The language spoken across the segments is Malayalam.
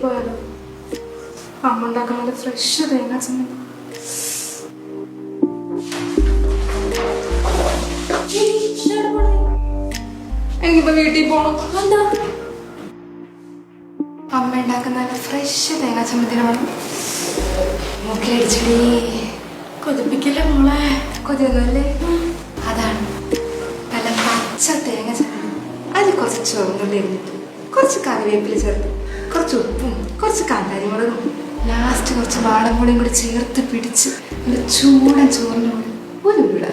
പോയാലോ? അമ്മ ഉണ്ടാക്കുന്ന നല്ല ഫ്രഷ് തേങ്ങ ചമ്മന്തി. എനിക്കിപ്പോ വീട്ടിൽ പോണം. എന്താ? അമ്മ ഉണ്ടാക്കുന്ന നല്ല ഫ്രഷ് തേങ്ങ ചമ്മന്തി വേണം. മൂക്കിലടിച്ചടി. കൊതിപ്പിക്കില്ല മോളെ. കൊതിയൊന്നുമല്ലേ? അതാണ് നല്ല പച്ച തേങ്ങ ചമ്മന്തി. അതിൽ കുറച്ച് ചുവന്നുള്ളി ഇട്ടിട്ട് കുറച്ച് കറിവേപ്പില ചേർത്ത് കുറച്ച് ഉപ്പും കുറച്ച് കാന്താരിമുളകും ലാസ്റ്റ് കുറച്ച് വാളംപൊടിയും കൂടി ചേർത്ത് പിടിച്ച് നല്ല ചൂടൻ ചോറിനോട് ഒരു വിട.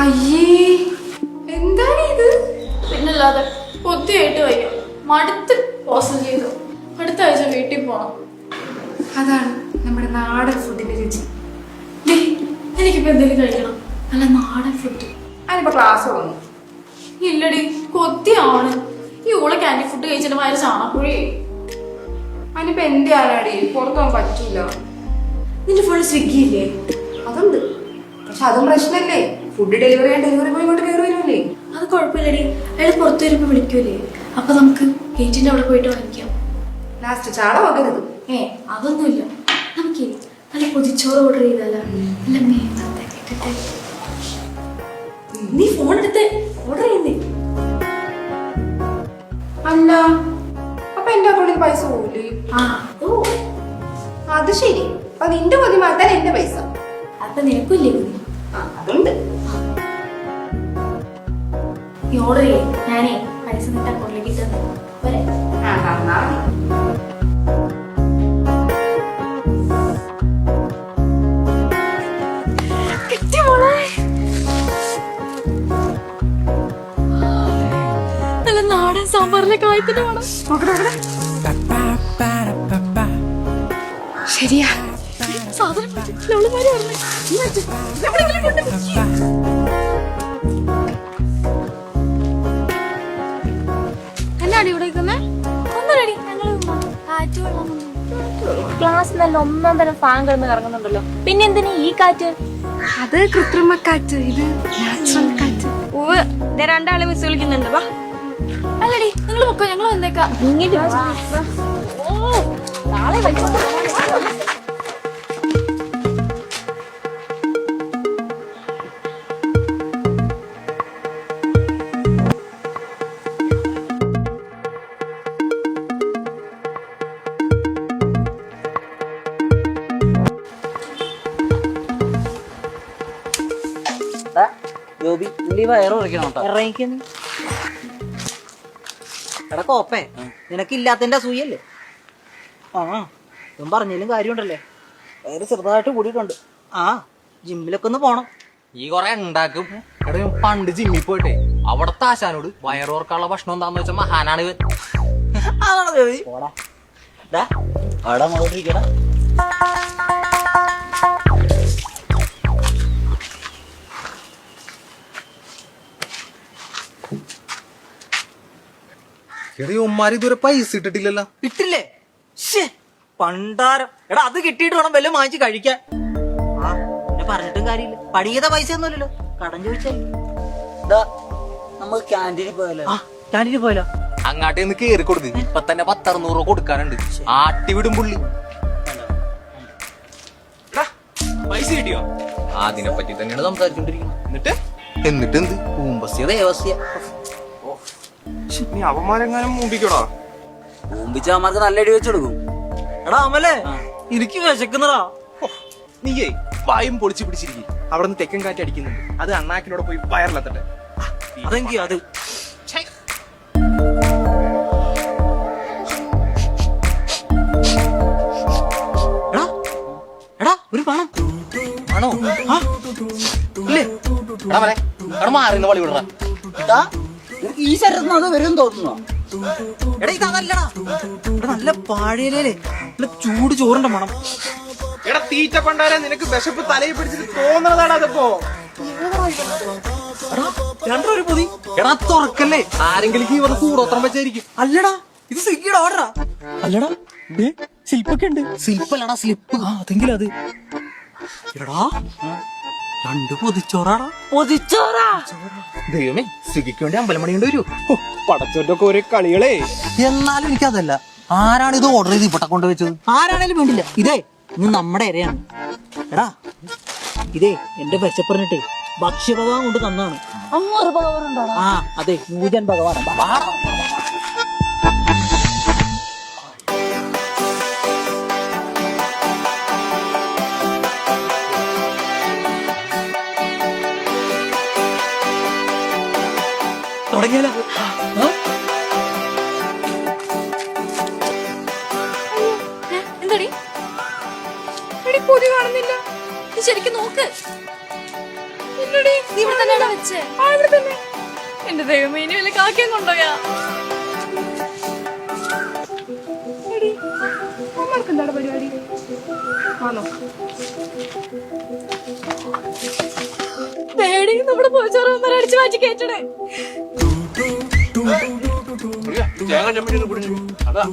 അയ്യേ, എന്താണ് ഇത്? പിന്നല്ലാതെ കൊത്തിയായിട്ട് വയ്യ. മടുത്ത് പോസ്റ്റ് ചെയ്തു. അടുത്ത ആഴ്ച വീട്ടിൽ പോണം. അതാണ് നമ്മുടെ നാടൻ ഫുഡിന്റെ രുചി. എനിക്കിപ്പോ എന്തെങ്കിലും കഴിക്കണം, നല്ല നാടൻ ഫുഡ്. അതിനിപ്പോ ക്ലാസ് തുടങ്ങും. ഇല്ലടി, കൊത്തിയാണ്. ഈ ഓളെ ക്യാൻറ്റീൻ ഫുഡ് കഴിച്ചിട്ട് വയറ് ചാണക്കുഴി. അതിനിപ്പോ എന്റെ ആരാടി, പുറത്തു പോകാൻ പറ്റൂല. നിന്റെ ഫോണിൽ സ്വിഗ്ഗി ഇല്ലേ? അതുണ്ട്, പക്ഷെ അതും പ്രശ്നല്ലേ. ഫുഡ് ഡെലിവറി ചെയ്യാൻ ഡെലിവറി ബോയ് ഇങ്ങോട്ട് കയറി വരുമല്ലേ? അത് കുഴപ്പമില്ലടി, അയാൾ പുറത്തു വരുമ്പോ വിളിക്കൂലേ, അപ്പൊ നമുക്ക് ഗേറ്റിന്റെ അവിടെ പോയിട്ട് വാങ്ങിക്കാം. ലാസ്റ്റ് ചാള നോക്കരുത്. അതൊന്നുമില്ല, നമുക്ക് നല്ല പൊതിച്ചോറ് ഓർഡർ ചെയ്താലോ? നല്ല മേത്താത്ത കേട്ടിട്ട് നീ ഫോൺ എടുത്ത് ഓർഡർ ചെയ്യുന്നേ. അല്ല, അപ്പൊ എന്റെ അക്കൗണ്ടിൽ പൈസ പോവില്ലേ? അത് ശരി. അപ്പൊ നിന്റെ കൊതി മാറ്റാൻ എന്റെ പൈസ. അപ്പൊ നിനക്കില്ലേ? അതുണ്ട്. നീ ഓർഡർ ചെയ്യേ, ഞാനേ പൈസ നിന്റെ അക്കൗണ്ടിലേക്ക് ഇട്ടു പോരെ. നല്ല നാടൻ സാമ്പാറിലെ കായത്തിന്റെ വേണം. ശരിയാ, സാധനം എന്നാടി ഇവിടെ ഒന്നരടി. ക്ലാസ് നല്ല ഒന്നാം തരം ഫാൻ കിടന്ന് കറങ്ങുന്നുണ്ടല്ലോ, പിന്നെ എന്തിനാ ഈ കാറ്റ്? അത് കൃത്രിമ കാറ്റ്, ഇത് നാച്ചുറൽ കാറ്റ്. രണ്ടാളെ മിസ് വിളിക്കുന്നുണ്ട്. വാ. അല്ലടി, നിങ്ങൾ നോക്കോ, ഞങ്ങൾ വന്നേക്കാം. നാളെ എടാ കോപ്പേ, നിനക്കില്ലാത്തതിന്റെ അസൂയല്ലേ? ഇതും പറഞ്ഞാലും കാര്യമുണ്ടല്ലേ, വയറ് ചെറുതായിട്ട് കൂടിയിട്ടുണ്ട്. ജിമ്മിലൊക്കെ ഒന്ന് പോണം. ഈ കൊറേ ഉണ്ടാക്കും. എടാ പണ്ട് ജിമ്മിൽ പോയിട്ടെ അവിടത്തെ ആശാനോട് വയറോർക്കാനുള്ള ഭക്ഷണം എന്താന്ന് വെച്ചാൽ മഹാനാണ് ഇവൻ. അവിടെ അങ്ങോട്ടിരിക്കടാ. ഉമ്മാര് ഇതുവരെ പൈസ ഇട്ടിട്ടില്ലല്ലോ. ഇട്ടില്ലേ? പണ്ടാരം. എടാ അത് കിട്ടിയിട്ട് വേണം വല്ലതും വാങ്ങിച്ച് കഴിക്കാൻ. പിന്നെ പറഞ്ഞിട്ടും കാര്യമില്ല, പണിയത പൈസ ഒന്നുമില്ലല്ലോ, കടം ചോദിച്ചാൽ. നമുക്ക് ക്യാൻറ്റീനിൽ പോയാലോ? ക്യാൻറ്റീനിൽ പോയാലോ? അങ്ങാട്ട് ഒന്ന് കേറി കൊടുക്ക്. ഇപ്പൊ തന്നെ 10-600 കൊടുക്കാനുണ്ട്. ആട്ടി വിടും പുള്ളി. പൈസ കിട്ടിയോ? അതിനെ പറ്റി തന്നെയാണ് സംസാരിച്ചോണ്ടിരിക്കുന്നത്. എന്നിട്ട് എന്ത് പൂമ്പസ്യ ദേവസ്യ. നീ അവന്മാരെങ്ങാനും മൂമ്പിക്കോടാ. മൂമ്പിച്ചവന്മാർക്ക് നല്ല ഇടി വെച്ച് കൊടുക്കും. എടാ അമലേ, എനിക്ക് വിശക്കുന്നടാ. നീയേ വായും പൊളിച്ചു പിടിച്ചിരിക്കും. അവിടെ നിന്ന് തെക്കൻ കാറ്റ് അടിക്കുന്നുണ്ട്. അത് അണ്ണാക്കിനോട് പോയി വയറിലെത്തട്ടെ. അതെങ്കി അത് എടാ ഒരു പണം ആണോ? ഇല്ലേ? മാറിന്ന് വളി വിടറ. ഈ ശരീരത്തിന് അത് വരും തോന്നുന്നു. എടാ ഇതല്ലടാ, നല്ല പാഴയിലേ നല്ല ചൂട് ചോറിന്റെ മണം. എടാ തീറ്റ പണ്ടാരെ, നിനക്ക് വിശപ്പ് തലയിൽ പിടിച്ചിട്ട് തോന്നണതാണ് അതിപ്പോ. രണ്ടൊരു പൊതി. എടാ തുറക്കല്ലേ, ആരെങ്കിലും ഇവർ കൂടോത്രം വെച്ചായിരിക്കും. അല്ലടാ, ഇത് സ്വിഗ്ഗിയുടെ ഓർഡറാ. അല്ലടാ, ശില്പൊക്കെ ഉണ്ട്. സ്ലിപ്പല്ലടാ, സ്ലിപ്പ്. അതെങ്കിലും അത്. എടാ 2 പൊതിച്ചോറാടാ. പൊതിച്ചോറാ? ദൈവമേ സ്വിഗ്ഗിക്ക് വേണ്ടി അമ്പലം മണി കൊണ്ട് വരൂ. പടച്ചോന്റെ ഒക്കെ ഓരോ കളികളേ. എന്നാലും എനിക്കതല്ല, ആരാണ് ഇത് ഓർഡർ ചെയ്ത് ഇവിടെ കൊണ്ടുവച്ചത്? ആരാണേലും വേണ്ടില്ല, ഇതേ ഇന്ന് നമ്മുടെ ഇരയാണ്. എടാ ഇതേ എന്റെ വിശപ്പറിഞ്ഞിട്ട് ഭക്ഷ്യഭഗവാൻ കൊണ്ട് തന്നാണ്. അങ്ങൊരു ഭഗവാൻ ഉണ്ടോ? ആ അതെ, നൂജൻ ഭഗവാൻ. തുടങ്ങിയാലോ? എന്താടി എടി പൊതി കാണുന്നില്ല. നീ ശരിക്കും നോക്ക്. ഇല്ലടി, നീ ഇവിടെ തന്നെയാണോ വെച്ചേ? ആ ഇവിടെ തന്നെ. എന്റെ ദൈവമേ, ഇനി വല്ല കാക്കയും കൊണ്ടുപോയാ? എടി അമ്മക്ക് എന്താണ് പരിപാടി? ആണോ? പേടി നമ്മുടെ പോച്ചോറമ്മ അടിച്ചു മാറ്റി കേട്ടണേ. തേങ്ങ ചമ്മന്തി ഒന്ന് പിടിച്ചു. അതാ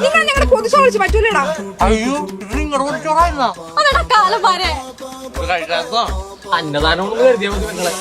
നിങ്ങൾ ഞങ്ങളുടെ പൊതിച്ചോ വിളിച്ച് പറ്റൂലടാ. അയ്യോ, ഇത് നിങ്ങളുടെ പൊതിച്ചോറായിരുന്നാ? അതെടാ കാലന്മാരെ. അന്നദാനം കൊണ്ട് കരുതിയാൽ മതി നിങ്ങളെ.